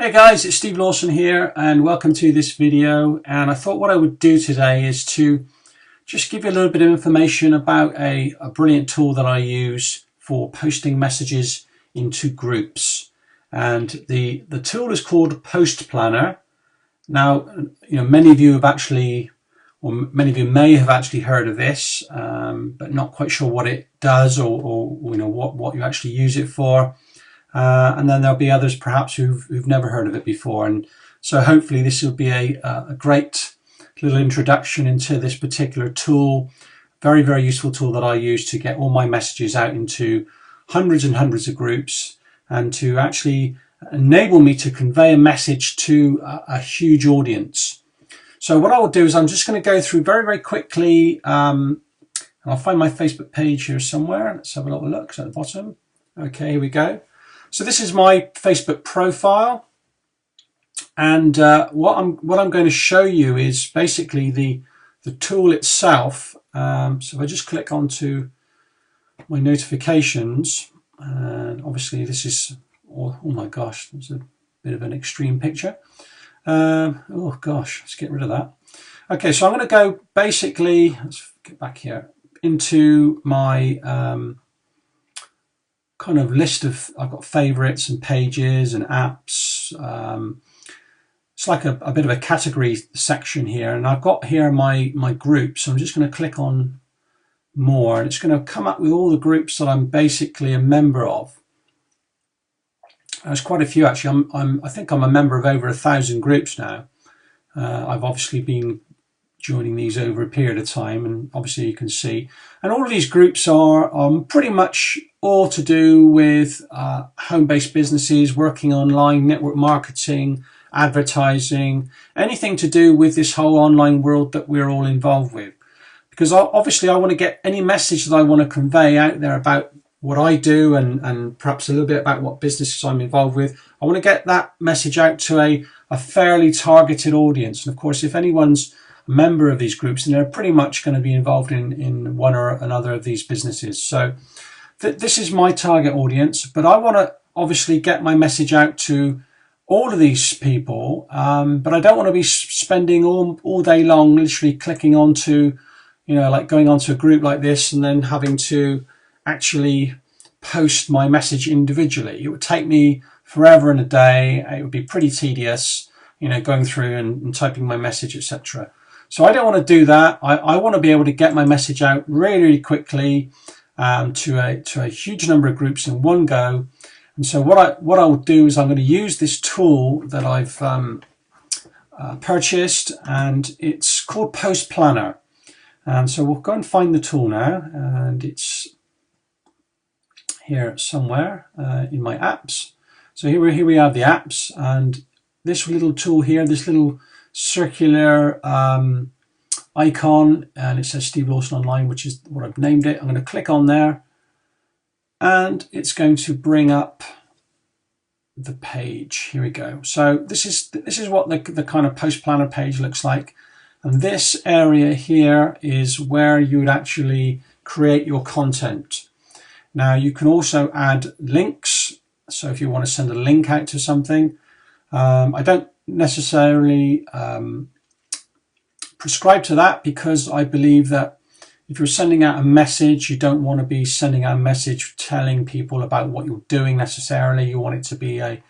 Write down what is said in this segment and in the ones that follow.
Hey guys, it's Steve Lawson here and welcome to this video. And I thought what I would do today is to just give you a little bit of information about a brilliant tool that I use for posting messages into groups. And the tool is called Post Planner. Now, many of you have actually, or many of you may have actually heard of this, but not quite sure what it does or what you actually use it for. And then there'll be others perhaps who've never heard of it before, and so hopefully this will be a great little introduction into this particular tool. Very, very useful tool that I use to get all my messages out into hundreds and hundreds of groups and to actually enable me to convey a message to a huge audience. So what I will do is I'm just going to go through very, very quickly. I'll find my Facebook page here somewhere. Let's have a little look. It's at the bottom. Okay, here we go. So this is my Facebook profile, and what I'm going to show you is basically the tool itself. So if I just click onto my notifications, and obviously this is oh my gosh, it's a bit of an extreme picture. Oh gosh, let's get rid of that. Okay, so I'm going to go basically, let's get back here into my kind of list of, I've got favorites and pages and apps. It's like a bit of a category section here, and I've got here my groups. So I'm just going to click on more, and it's going to come up with all the groups that I'm basically a member of. There's quite a few actually. I think I'm a member of over 1,000 groups now. I've obviously been joining these over a period of time, and obviously you can see, and all of these groups are pretty much all to do with home-based businesses, working online, network marketing, advertising, anything to do with this whole online world that we're all involved with. Because obviously I want to get any message that I want to convey out there about what I do and perhaps a little bit about what businesses I'm involved with. I want to get that message out to a fairly targeted audience. And of course, if anyone's a member of these groups, then they're pretty much going to be involved in one or another of these businesses. So this is my target audience, but I want to obviously get my message out to all of these people, but I don't want to be spending all day long literally clicking onto, like going onto a group like this and then having to actually post my message individually. It would take me forever and a day. It would be pretty tedious, going through and typing my message, etc. So I don't want to do that. I want to be able to get my message out really, really quickly to a huge number of groups in one go. And so what I will do is I'm going to use this tool that I've purchased, and it's called Post Planner. And so we'll go and find the tool now, and it's here somewhere in my apps. So here we have the apps, and this little tool here, this little circular icon, and it says Steve Lawson Online, which is what I've named it. I'm going to click on there, and it's going to bring up the page. Here we go. So this is what the kind of Post Planner page looks like, and this area here is where you would actually create your content. Now you can also add links, so if you want to send a link out to something, I don't necessarily prescribe to that, because I believe that if you're sending out a message, you don't want to be sending out a message telling people about what you're doing necessarily. You want it to be a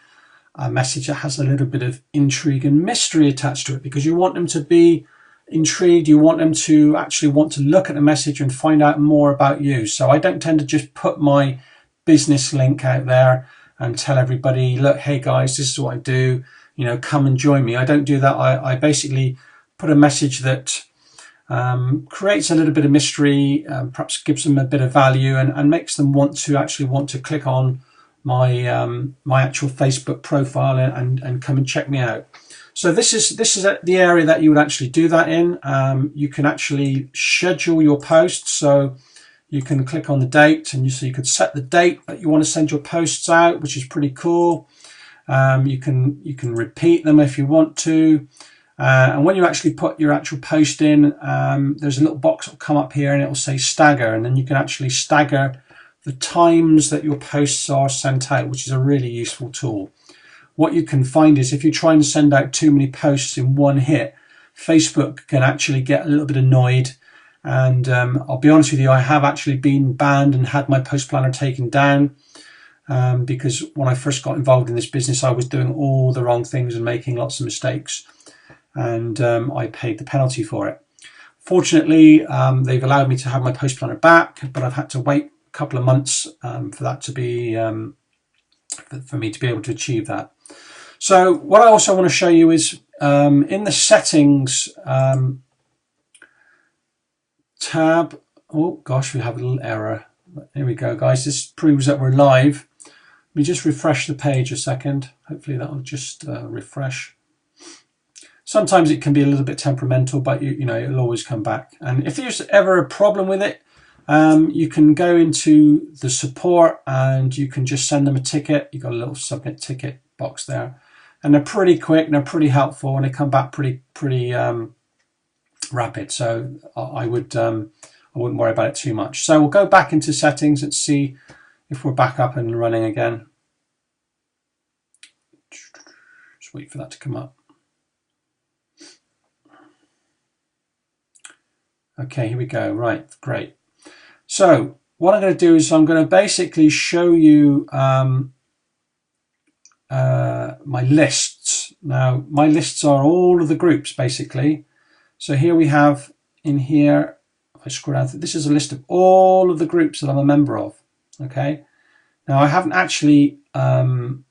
message that has a little bit of intrigue and mystery attached to it, because you want them to be intrigued. You want them to actually want to look at the message and find out more about you. So I don't tend to just put my business link out there and tell everybody, look, hey guys, this is what I do, come and join me. I don't do that. I basically put a message that creates a little bit of mystery, perhaps gives them a bit of value, and makes them want to click on my my actual Facebook profile and come and check me out. So this is the area that you would actually do that in. You can actually schedule your posts, so you can click on the date, and you could set the date that you want to send your posts out, which is pretty cool. You can repeat them if you want to. And when you actually put your actual post in, there's a little box that will come up here, and it will say stagger, and then you can actually stagger the times that your posts are sent out, which is a really useful tool. what you can find is if you try and send out too many posts in one hit, Facebook can actually get a little bit annoyed. And I'll be honest with you, I have actually been banned and had my post planner taken down because when I first got involved in this business, I was doing all the wrong things and making lots of mistakes, and I paid the penalty for it. Fortunately, they've allowed me to have my post planner back, but I've had to wait a couple of months for that to be for me to be able to achieve that. So what I also want to show you is in the settings tab. Oh gosh, we have a little error. Here we go, guys. This proves that we're live. Let me just refresh the page a second. Hopefully that will just refresh. Sometimes it can be a little bit temperamental, but you know, it'll always come back. And if there's ever a problem with it, you can go into the support and you can just send them a ticket. You've got a little submit ticket box there, and they're pretty quick and they're pretty helpful, and they come back pretty rapid. So I wouldn't worry about it too much. So we'll go back into settings and see if we're back up and running again. Just wait for that to come up. Okay, here we go. Right, great. So what I'm going to do is I'm going to basically show you my lists. Now, my lists are all of the groups basically. So here we have in here, if I scroll down, this is a list of all of the groups that I'm a member of. Okay. Now I haven't actually had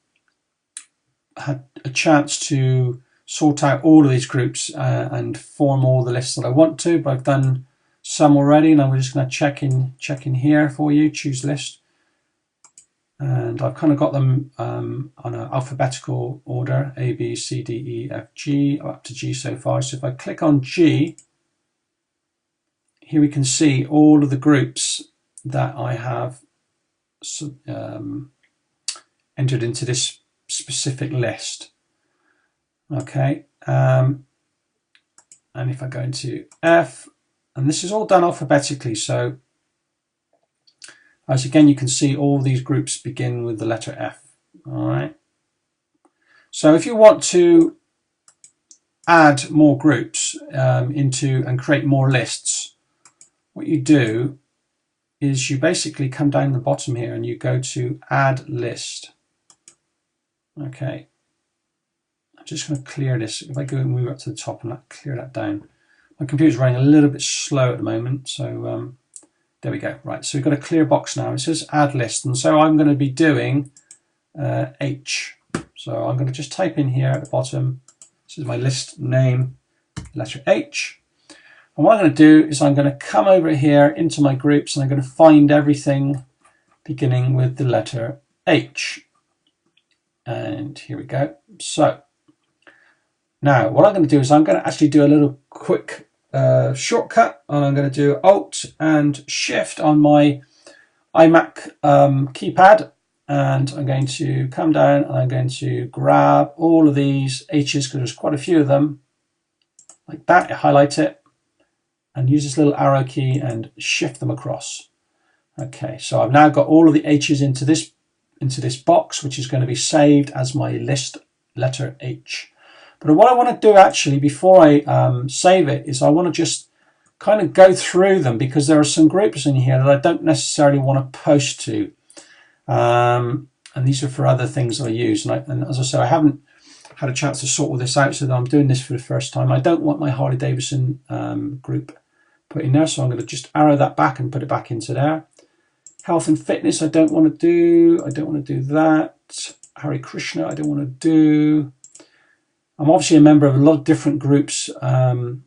a chance to sort out all of these groups and form all the lists that I want to, but I've done some already, and I'm just going to check in here for you, choose list. And I've kind of got them on an alphabetical order, A, B, C, D, E, F, G, up to G so far. So if I click on G, here we can see all of the groups that I have entered into this specific list. Okay, and if I go into F, and this is all done alphabetically, so as again you can see all these groups begin with the letter F. All right, so if you want to add more groups into and create more lists, what you do is you basically come down the bottom here and you go to add list. Okay, I'm just going to clear this. If I go and move up to the top and clear that down. My computer's running a little bit slow at the moment, so there we go. Right, so we've got a clear box now. It says add list, and so I'm going to be doing H. So I'm going to just type in here at the bottom. This is my list name, letter H. And what I'm going to do is I'm going to come over here into my groups, and I'm going to find everything beginning with the letter H. And here we go. So now what I'm going to do is I'm going to actually do a little quick shortcut, and I'm going to do Alt and Shift on my iMac keypad, and I'm going to come down and I'm going to grab all of these H's, because there's quite a few of them, like that. Highlight it and use this little arrow key and shift them across. Okay, so I've now got all of the H's into this box, which is going to be saved as my list letter H. But what I want to do actually before I save it is I want to just kind of go through them, because there are some groups in here that I don't necessarily want to post to. And these are for other things that I use. And as I say, I haven't had a chance to sort all this out, so that I'm doing this for the first time. I don't want my Harley Davidson group put in there, so I'm going to just arrow that back and put it back into there. Health and fitness, I don't want to do. I don't want to do that. Hare Krishna, I don't want to do. I'm obviously a member of a lot of different groups for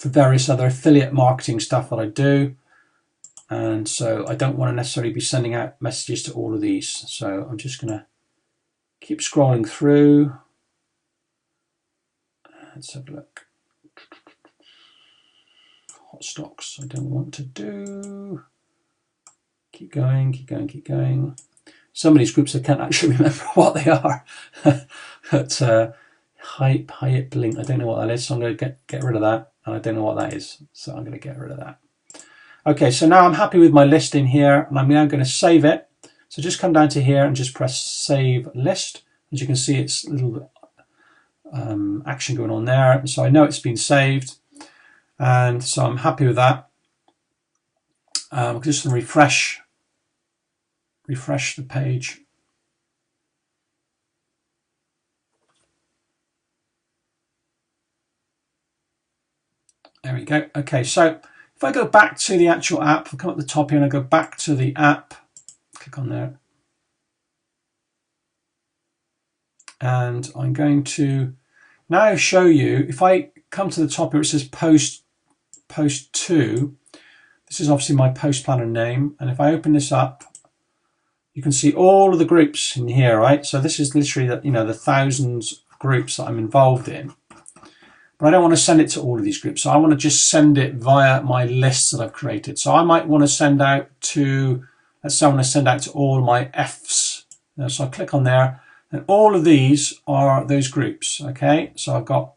various other affiliate marketing stuff that I do. And so I don't want to necessarily be sending out messages to all of these. So I'm just going to keep scrolling through. Let's have a look. Hot stocks, I don't want to do. Keep going, keep going, keep going. Some of these groups I can't actually remember what they are. But Hype Link, I don't know what that is, so I'm going to get rid of that. And I don't know what that is, so I'm going to get rid of that. Okay, so now I'm happy with my list in here, and I'm now going to save it. So just come down to here and just press Save List, As you can see, it's a little action going on there. So I know it's been saved, and so I'm happy with that. I'm just going to refresh the page. There we go. Okay, so if I go back to the actual app, I'll come up the top here and I go back to the app, click on there. And I'm going to now show you, if I come to the top here, it says post 2. This is obviously my post planner name. And if I open this up, you can see all of the groups in here, right? So this is literally the thousands of groups that I'm involved in. But I don't want to send it to all of these groups. So I want to just send it via my lists that I've created. So I might want to send out to, let's say I want to send out to all my Fs. So I click on there, and all of these are those groups. Okay, so I've got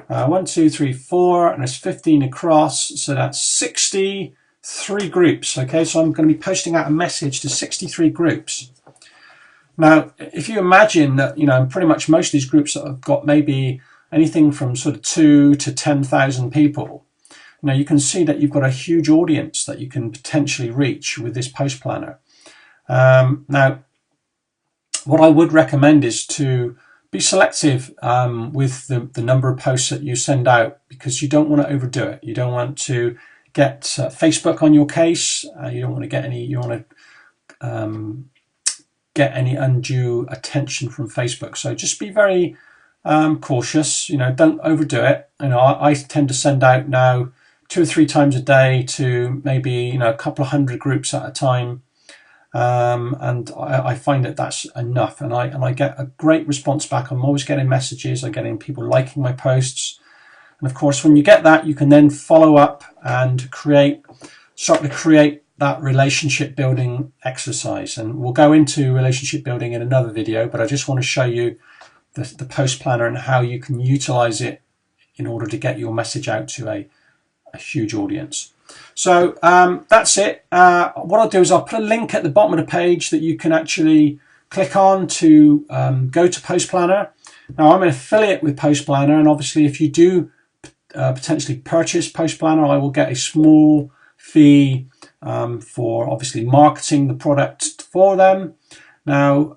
1, 2, 3, 4, and there's 15 across. So that's 63 groups. Okay, so I'm going to be posting out a message to 63 groups. Now, if you imagine that, pretty much most of these groups that have got maybe anything from sort of 2 to 10,000 people, you can see that you've got a huge audience that you can potentially reach with this post planner. Now, what I would recommend is to be selective with the number of posts that you send out, because you don't want to overdo it. You don't want to get Facebook on your case. You don't want to get any undue attention from Facebook. So just be very cautious. Don't overdo it. I tend to send out now 2 or 3 times a day to maybe a couple of hundred groups at a time, and I find that that's enough, and I get a great response back. I'm always getting messages. I'm getting people liking my posts, and of course, when you get that, you can then follow up and start to create that relationship building exercise. And we'll go into relationship building in another video, but I just want to show you the post planner and how you can utilize it in order to get your message out to a huge audience. So that's it. What I'll do is I'll put a link at the bottom of the page that you can actually click on to go to Post Planner. Now, I'm an affiliate with Post Planner, and obviously if you do potentially purchase Post Planner, I will get a small fee for obviously marketing the product for them. Now,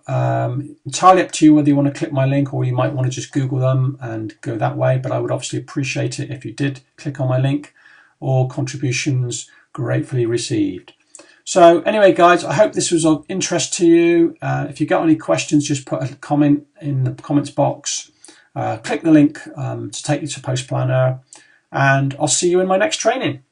entirely up to you whether you want to click my link, or you might want to just Google them and go that way, but I would obviously appreciate it if you did click on my link. All contributions gratefully received. So anyway, guys, I hope this was of interest to you. If you got any questions, just put a comment in the comments box. Click the link to take you to Post Planner, and I'll see you in my next training.